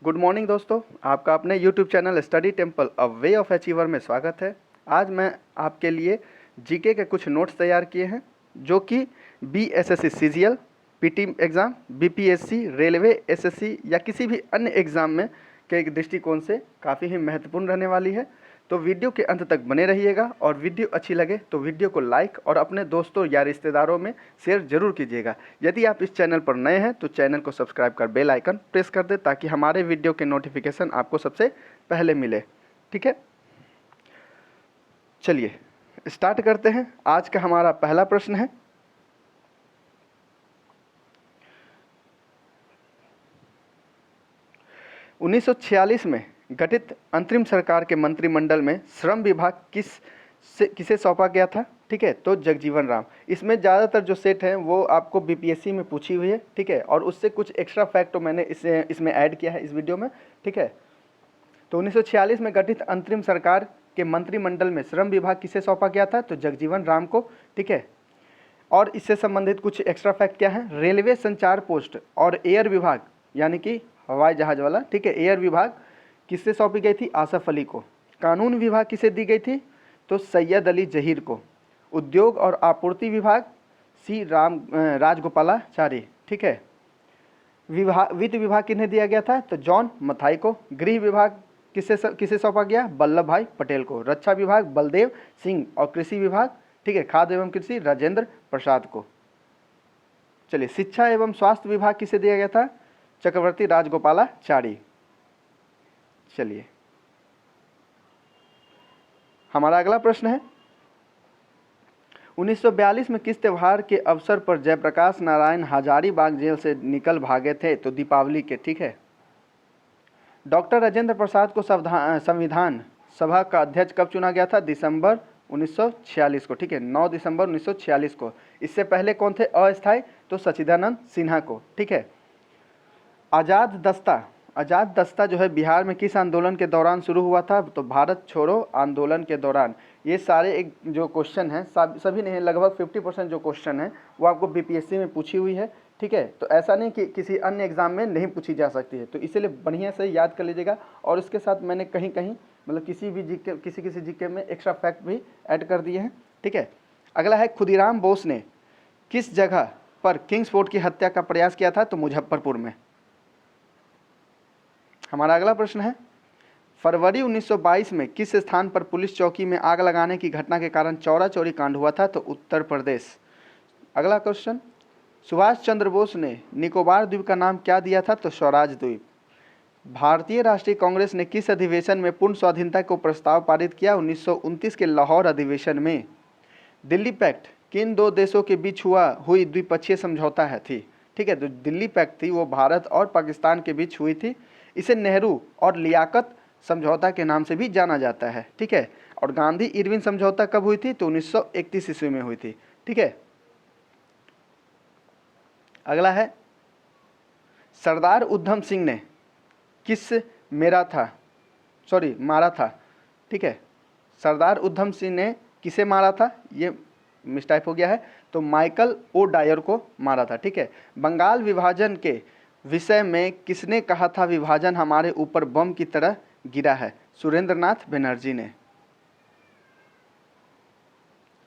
Good morning दोस्तों, आपका अपने YouTube channel study temple a way of achiever में स्वागत है। आज मैं आपके लिए जीके के कुछ नोट्स तैयार किए हैं जो कि BSSC CGL, PT exam, BPSC, railway, SSC या किसी भी अन्य एग्ज़ाम में के दृष्टिकोण से काफ़ी ही महत्वपूर्ण रहने वाली है। तो वीडियो के अंत तक बने रहिएगा और वीडियो अच्छी लगे तो वीडियो को लाइक और अपने दोस्तों या रिश्तेदारों में शेयर जरूर कीजिएगा। यदि आप इस चैनल पर नए हैं तो चैनल को सब्सक्राइब कर बेल आइकन प्रेस कर दें ताकि हमारे वीडियो के नोटिफिकेशन आपको सबसे पहले मिले। ठीक है, चलिए स्टार्ट करते हैं। आज का हमारा पहला प्रश्न है, उन्नीस में गठित अंतरिम सरकार के मंत्रिमंडल में श्रम विभाग किसे सौंपा गया था? ठीक है, तो जगजीवन राम। इसमें ज़्यादातर जो सेट हैं वो आपको बीपीएससी में पूछी हुई है। ठीक है, और उससे कुछ एक्स्ट्रा फैक्ट मैंने इसमें ऐड किया है इस वीडियो में। ठीक है, तो 1946 में गठित अंतरिम सरकार के मंत्रिमंडल में श्रम विभाग किसे सौंपा गया था? तो जगजीवन राम को। ठीक है, और इससे संबंधित कुछ एक्स्ट्रा फैक्ट क्या है? रेलवे संचार पोस्ट और एयर विभाग यानी कि हवाई जहाज वाला, ठीक है, एयर विभाग किससे सौंपी गई थी? आसफ अली को। कानून विभाग किसे दी गई थी? तो सैयद अली जहीर को। उद्योग और आपूर्ति विभाग राजगोपालाचारी। ठीक है, वित्त विभाग किन्हें दिया गया था? तो जॉन मथाई को। गृह विभाग किसे सौंपा गया? वल्लभ भाई पटेल को। रक्षा विभाग बलदेव सिंह और कृषि विभाग, ठीक है, खाद्य एवं कृषि राजेंद्र प्रसाद को। चलिए, शिक्षा एवं स्वास्थ्य विभाग किसे दिया गया था? चक्रवर्ती राजगोपालाचारी। चलिए, हमारा अगला प्रश्न है, 1942 में किस त्यौहार के अवसर पर जयप्रकाश नारायण हजारीबाग जेल से निकल भागे थे? तो दीपावली के। ठीक है, डॉक्टर राजेंद्र प्रसाद को संविधान सभा का अध्यक्ष कब चुना गया था? दिसंबर 1946 को। ठीक है, 9 दिसंबर 1946 को। इससे पहले कौन थे अस्थायी? तो सच्चिदानंद सिन्हा को। ठीक है, आज़ाद दस्ता जो है बिहार में किस आंदोलन के दौरान शुरू हुआ था? तो भारत छोड़ो आंदोलन के दौरान। ये सारे एक जो क्वेश्चन हैं सभी नहीं, लगभग 50% जो क्वेश्चन है वो आपको बीपीएससी में पूछी हुई है। ठीक है, तो ऐसा नहीं कि किसी अन्य एग्जाम में नहीं पूछी जा सकती है, तो इसीलिए बढ़िया से याद कर लीजिएगा। और इसके साथ मैंने कहीं कहीं मतलब किसी जीके में एक्स्ट्रा फैक्ट भी ऐड कर दिए हैं। ठीक है, अगला है, खुदीराम बोस ने किस जगह पर किंग्स फोर्ट की हत्या का प्रयास किया था? तो मुजफ्फरपुर में। हमारा अगला प्रश्न है, फरवरी 1922 में किस स्थान पर पुलिस चौकी में आग लगाने की घटना के कारण चौरा चौरी कांड हुआ था? तो उत्तर प्रदेश। अगला क्वेश्चन, सुभाष चंद्र बोस ने निकोबार द्वीप का नाम क्या दिया था? तो स्वराज द्वीप। भारतीय राष्ट्रीय कांग्रेस ने किस अधिवेशन में पूर्ण स्वाधीनता को प्रस्ताव पारित किया? 1929 के लाहौर अधिवेशन में। दिल्ली पैक्ट किन दो देशों के बीच हुई द्विपक्षीय समझौता है थी? ठीक है, तो दिल्ली पैक्ट थी वो भारत और पाकिस्तान के बीच हुई थी। इसे नेहरू और लियाकत समझौता के नाम से भी जाना जाता है। ठीक है, और गांधी इरविन समझौता कब हुई थी? तो 1931 ईस्वी में हुई थी। ठीक है, अगला है, सरदार उधम सिंह ने किस मारा था? ठीक है, सरदार उधम सिंह ने किसे मारा था? ये मिस्टाइप हो गया है, तो माइकल ओ डायर को मारा था। ठीक है, बंगाल विभाजन के विषय में किसने कहा था विभाजन हमारे ऊपर बम की तरह गिरा है? सुरेंद्रनाथ बनर्जी ने।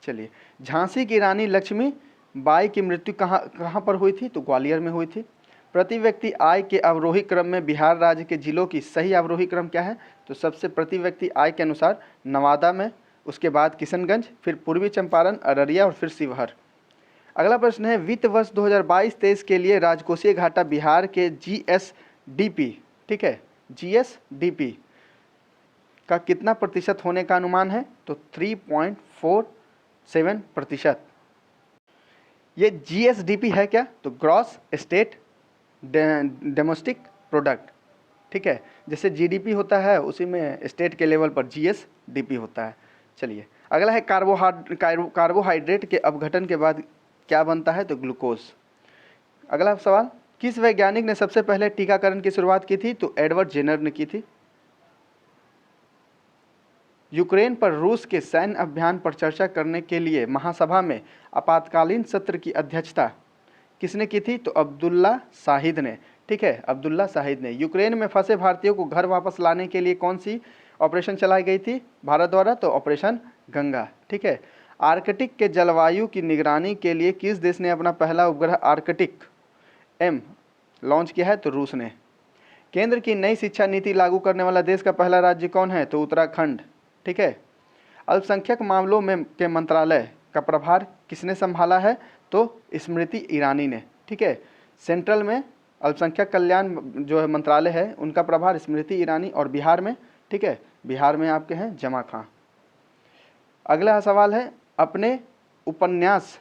चलिए, झांसी की रानी लक्ष्मी बाई की मृत्यु कहाँ पर हुई थी? तो ग्वालियर में हुई थी। प्रति व्यक्ति आय के अवरोही क्रम में बिहार राज्य के जिलों की सही अवरोही क्रम क्या है? तो सबसे प्रति व्यक्ति आय के अनुसार नवादा में, उसके बाद किशनगंज, फिर पूर्वी चंपारण, अररिया और फिर शिवहर। अगला प्रश्न है, वित्त वर्ष 2022-23 के लिए राजकोषीय घाटा बिहार के जीएसडीपी, ठीक है, जीएसडीपी का कितना प्रतिशत होने का अनुमान है? तो 3.47%। ये जीएसडीपी है क्या? तो ग्रॉस स्टेट डोमेस्टिक प्रोडक्ट। ठीक है, जैसे जीडीपी होता है उसी में स्टेट के लेवल पर जीएसडीपी होता है। चलिए, अगला है, कार्बोहाइड्रेट के अपघटन के बाद क्या बनता है? तो ग्लूकोज। अगला सवाल, किस वैज्ञानिक ने सबसे पहले टीकाकरण की शुरुआत की थी? तो एडवर्ड जेनर ने की थी। यूक्रेन पर रूस के सैन्य अभियान पर चर्चा करने के लिए महासभा में आपातकालीन सत्र की अध्यक्षता किसने की थी? तो अब्दुल्ला शाहिद ने। ठीक है, अब्दुल्ला शाहिद ने। यूक्रेन में फंसे भारतीयों को घर वापस लाने के लिए कौन सी ऑपरेशन चलाई गई थी भारत द्वारा? तो ऑपरेशन गंगा। ठीक है, आर्कटिक के जलवायु की निगरानी के लिए किस देश ने अपना पहला उपग्रह आर्कटिक M लॉन्च किया है? तो रूस ने। केंद्र की नई शिक्षा नीति लागू करने वाला देश का पहला राज्य कौन है? तो उत्तराखंड। ठीक है, अल्पसंख्यक मामलों में के मंत्रालय का प्रभार किसने संभाला है? तो स्मृति ईरानी ने। ठीक है, सेंट्रल में अल्पसंख्यक कल्याण जो है मंत्रालय है उनका प्रभार स्मृति ईरानी, और बिहार में, ठीक है, बिहार में आपके हैं जमा खां। अगला सवाल है, अपने उपन्यास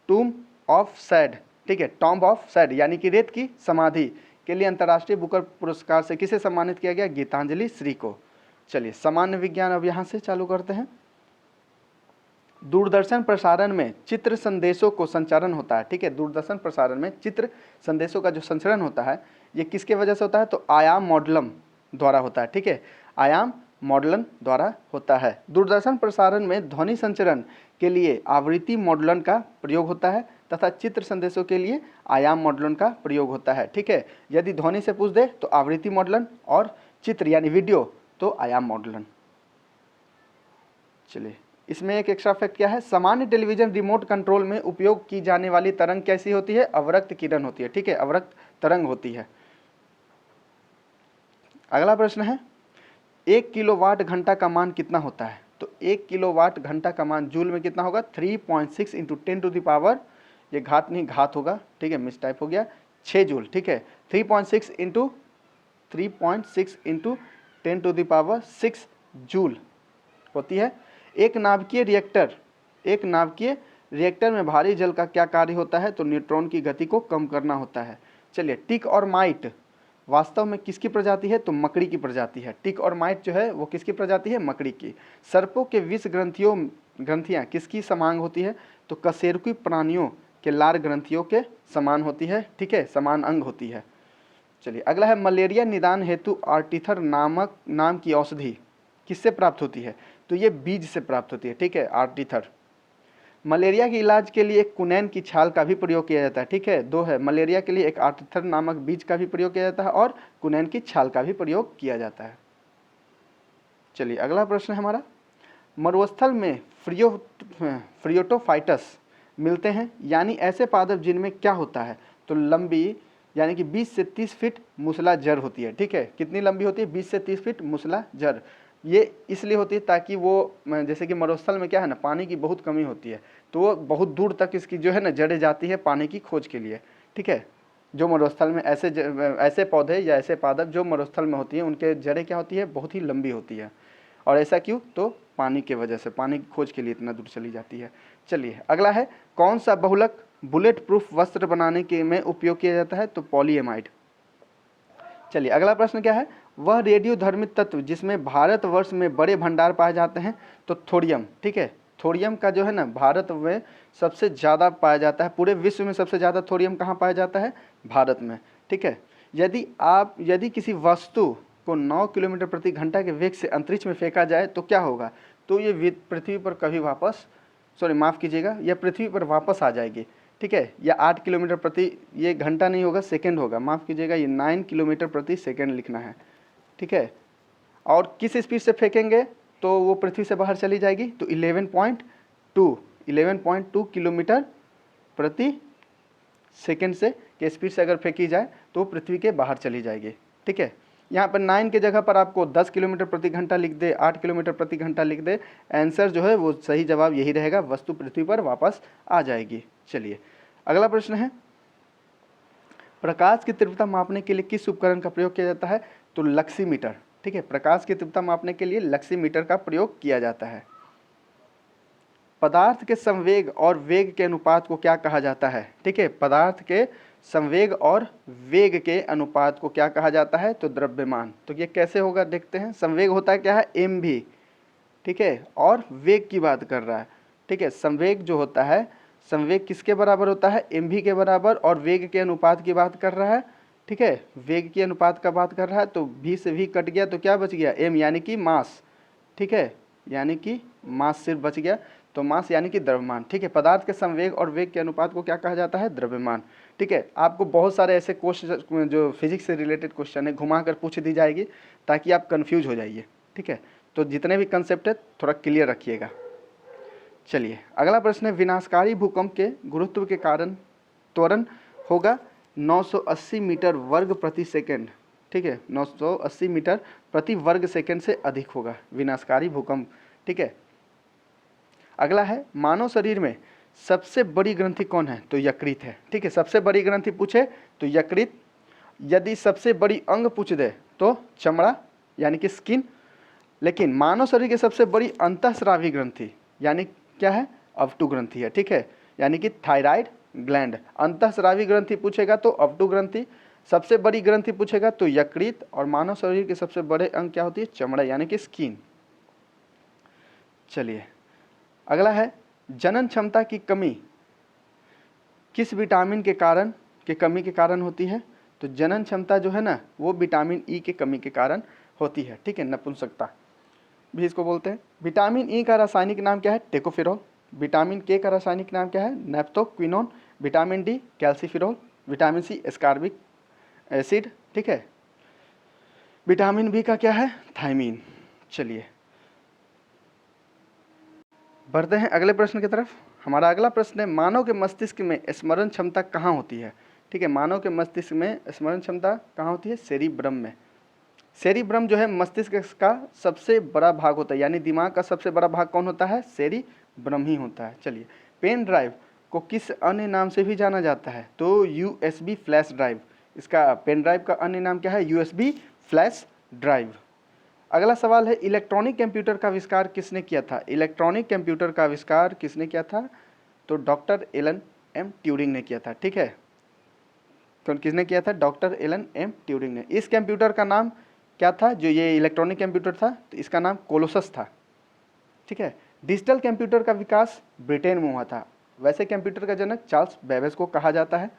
टूम ऑफ सैड, ठीक है, टॉम्ब ऑफ सैड यानी कि रेत की समाधि के लिए अंतर्राष्ट्रीय बुकर पुरस्कार से किसे सम्मानित किया गया? गीतांजलि श्री को। चलिए सामान्य विज्ञान अब यहाँ से चालू करते हैं। दूरदर्शन प्रसारण में चित्र संदेशों को संचारण होता है। ठीक है, दूरदर्शन प्रसारण में चित्र संदेशों का जो संचरण होता है ये किसके वजह से होता है? तो आयाम मॉडलम द्वारा होता है। ठीक है, आयाम मॉडलन द्वारा होता है। दूरदर्शन प्रसारण में ध्वनि संचरण के लिए आवृत्ति मॉडलन का प्रयोग होता है तथा चित्र संदेशों के लिए आयाम मॉडलन का प्रयोग होता है। ठीक है, यदि ध्वनि से पूछ दे तो आवृत्ति मॉडलन, और चित्र यानी वीडियो तो आयाम मॉडलन। चलिए इसमें एक एक्स्ट्रा फैक्ट क्या है? सामान्य टेलीविजन रिमोट कंट्रोल में उपयोग की जाने वाली तरंग कैसी होती है? अवरक्त किरण होती है। ठीक है, अवरक्त तरंग होती है। अगला प्रश्न है, 1 किलोवाट घंटा का मान कितना होता है? तो 1 किलोवाट घंटा का मान जूल में कितना होगा? 3.6 इंटू 10 टू द पावर, ये घात नहीं घात होगा, ठीक है, मिस टाइप हो गया, 6 जूल। ठीक है, 3.6 into 10 to the power 6 joule होती है। एक नाभिकीय रिएक्टर में भारी जल का क्या कार्य होता है? तो न्यूट्रॉन की गति को कम करना होता है। चलिए, टिक और माइट वास्तव में किसकी प्रजाति है? तो मकड़ी की प्रजाति है। टिक और माइट जो है वो किसकी प्रजाति है? मकड़ी की। सर्पों के विष ग्रंथियां किसकी समान होती है? तो कशेरुकी प्राणियों के लार ग्रंथियों के समान होती है। ठीक है, समान अंग होती है। चलिए अगला है, मलेरिया निदान हेतु आर्टिथर नाम की औषधि किससे प्राप्त होती है? तो ये बीज से प्राप्त होती है। ठीक है, आर्टिथर। मलेरिया के इलाज के लिए एक कुनैन की छाल का भी प्रयोग किया जाता है। ठीक है, दो है, मलेरिया के लिए एक आर्टिथर नामक बीज का भी प्रयोग किया जाता है और कुनैन की छाल का भी प्रयोग किया जाता है। चलिए अगला प्रश्न है हमारा, मरुस्थल में फ्रियोटोफाइटस मिलते हैं यानी ऐसे पादप जिनमें क्या होता है? तो लंबी यानी कि 20 से 30 फीट मूसला जड़ होती है। ठीक है, कितनी लंबी होती है? 20 से 30 फीट मूसला जड़। ये इसलिए होती है ताकि वो, जैसे कि मरुस्थल में क्या है ना, पानी की बहुत कमी होती है, तो वो बहुत दूर तक इसकी जो है ना जड़ें जाती है पानी की खोज के लिए। ठीक है, जो मरुस्थल में ऐसे पौधे या ऐसे पादप जो मरुस्थल में होती हैं उनके जड़ें क्या होती है? बहुत ही लंबी होती है। और ऐसा क्यों? तो पानी के वजह से, पानी की खोज के लिए इतना दूर चली जाती है। चलिए अगला है, कौन सा बहुलक बुलेट प्रूफ वस्त्र बनाने के में उपयोग किया जाता है? तो पॉलीएमाइड। चलिए अगला प्रश्न क्या है, वह रेडियो धर्मित तत्व जिसमें भारतवर्ष में बड़े भंडार पाए जाते हैं? तो थोरियम। ठीक है, थोरियम का जो है ना भारत में सबसे ज़्यादा पाया जाता है। पूरे विश्व में सबसे ज़्यादा थोरियम कहाँ पाया जाता है? भारत में। ठीक है, यदि किसी वस्तु को 9 किलोमीटर प्रति घंटा के वेग से अंतरिक्ष में फेंका जाए तो क्या होगा? तो ये पृथ्वी पर कभी वापस, माफ़ कीजिएगा, यह पृथ्वी पर वापस आ जाएगी। ठीक है, या 8 किलोमीटर प्रति, ये घंटा नहीं होगा, सेकंड होगा, माफ़ कीजिएगा, ये 9 किलोमीटर प्रति सेकंड लिखना है। ठीक है, और किस स्पीड से फेंकेंगे तो वो पृथ्वी से बाहर चली जाएगी? तो 11.2 किलोमीटर प्रति सेकंड से के स्पीड से अगर फेंकी जाए तो पृथ्वी के बाहर चली जाएगी। ठीक है, यहाँ पर 9 के जगह पर आपको 10 किलोमीटर प्रति घंटा लिख दे, 8 किलोमीटर प्रति घंटा लिख दे, आंसर जो है वो सही जवाब यही रहेगा, वस्तु पृथ्वी पर वापस आ जाएगी। चलिए अगला प्रश्न है, प्रकाश की तीव्रता मापने के लिए किस उपकरण का प्रयोग किया जाता है? तो लक्सीमीटर। ठीक है, प्रकाश की तीव्रता मापने के लिए लक्सीमीटर का प्रयोग किया जाता है। पदार्थ के संवेग और वेग के अनुपात को क्या कहा जाता है? ठीक है, पदार्थ के संवेग और वेग के अनुपात को क्या कहा जाता है? तो द्रव्यमान। तो ये कैसे होगा देखते हैं। संवेग होता है क्या है? mv। ठीक है, और वेग की बात कर रहा है। ठीक है, संवेग जो होता है, संवेग किसके बराबर होता है? mv के बराबर, और वेग के अनुपात की बात कर रहा है। ठीक है, वेग के अनुपात का बात कर रहा है, तो v से v कट गया तो क्या बच गया? m यानी कि मास। ठीक है, यानी कि मास सिर्फ बच गया, तो मास यानी कि द्रव्यमान। ठीक है, पदार्थ के संवेग और वेग के अनुपात को क्या कहा जाता है? द्रव्यमान। ठीक है। आपको बहुत सारे ऐसे क्वेश्चन जो फिजिक्स से रिलेटेड क्वेश्चन है घुमा कर पूछ दी जाएगी ताकि आप कंफ्यूज हो जाइए, ठीक है। तो जितने भी कंसेप्ट है थोड़ा क्लियर रखिएगा। चलिए अगला प्रश्न है, विनाशकारी भूकंप के गुरुत्व के कारण त्वरण होगा 980 मीटर वर्ग प्रति सेकंड, ठीक है। 980 मीटर प्रति वर्ग सेकंड से अधिक होगा विनाशकारी भूकंप, ठीक है। अगला है, मानव शरीर में सबसे बड़ी ग्रंथि कौन है? तो यकृत है, ठीक है। सबसे बड़ी ग्रंथि पूछे तो यकृत। यदि सबसे बड़ी अंग पूछ दे तो चमड़ा यानी कि स्किन। लेकिन मानव शरीर की सबसे बड़ी अंतःस्रावी ग्रंथि यानी क्या है? अवटु ग्रंथि है, ठीक है, यानी कि थायराइड ग्लैंड। अंतःस्रावी ग्रंथि पूछेगा तो अवटु ग्रंथि, सबसे बड़ी ग्रंथि पूछेगा तो यकृत, और मानव शरीर के सबसे बड़े अंग क्या होती है? चमड़ा यानी कि स्किन। चलिए अगला है, जनन क्षमता की कमी किस विटामिन के कमी के कारण होती है? तो जनन क्षमता जो है ना वो विटामिन ई के कमी के कारण होती है, ठीक है। नपुंसकता भी इसको बोलते हैं। विटामिन ई का रासायनिक नाम क्या है? टेकोफेरोल। विटामिन के का रासायनिक नाम क्या है? Naphthoquinone. Vitamin D calciferol. Vitamin C ascorbic acid, ठीक है। विटामिन बी का क्या है? थायमीन। चलिए बढ़ते हैं अगले प्रश्न की तरफ। हमारा अगला प्रश्न है, मानव के मस्तिष्क में स्मरण क्षमता कहाँ होती है? ठीक है, मानव के मस्तिष्क में स्मरण क्षमता कहाँ होती है? सेरिब्रम में। सेरिब्रम जो है मस्तिष्क का सबसे बड़ा भाग होता है, यानी दिमाग का सबसे बड़ा भाग कौन होता है? सेरिब्रम ही होता है। चलिए, पेन ड्राइव को किस अन्य नाम से भी जाना जाता है? तो यूएसबी फ्लैश ड्राइव। इसका पेन ड्राइव का अन्य नाम क्या है? USB flash drive. अगला सवाल है, इलेक्ट्रॉनिक कंप्यूटर का आविष्कार किसने किया था? इलेक्ट्रॉनिक कंप्यूटर का आविष्कार किसने किया था? तो डॉक्टर एलन एम ट्यूरिंग ने किया था, ठीक है। तो किसने किया था? डॉक्टर एलन एम ट्यूरिंग ने। इस कंप्यूटर का नाम क्या था? जो ये इलेक्ट्रॉनिक कंप्यूटर था तो इसका नाम कोलोसस था, ठीक है। डिजिटल कंप्यूटर का विकास ब्रिटेन में हुआ था। वैसे कंप्यूटर का जनक चार्ल्स बेबेज को कहा जाता है।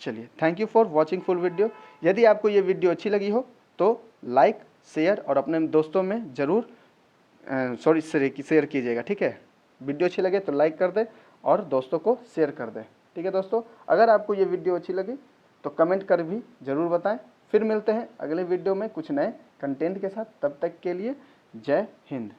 चलिए, thank you for watching full video. यदि आपको ये वीडियो अच्छी लगी हो तो लाइक, शेयर और अपने दोस्तों में ज़रूर शेयर कीजिएगा, ठीक है। वीडियो अच्छी लगे तो लाइक कर दें और दोस्तों को शेयर कर दें, ठीक है दोस्तों। अगर आपको ये वीडियो अच्छी लगी तो कमेंट कर भी ज़रूर बताएं। फिर मिलते हैं अगले वीडियो में कुछ नए कंटेंट के साथ। तब तक के लिए जय हिंद।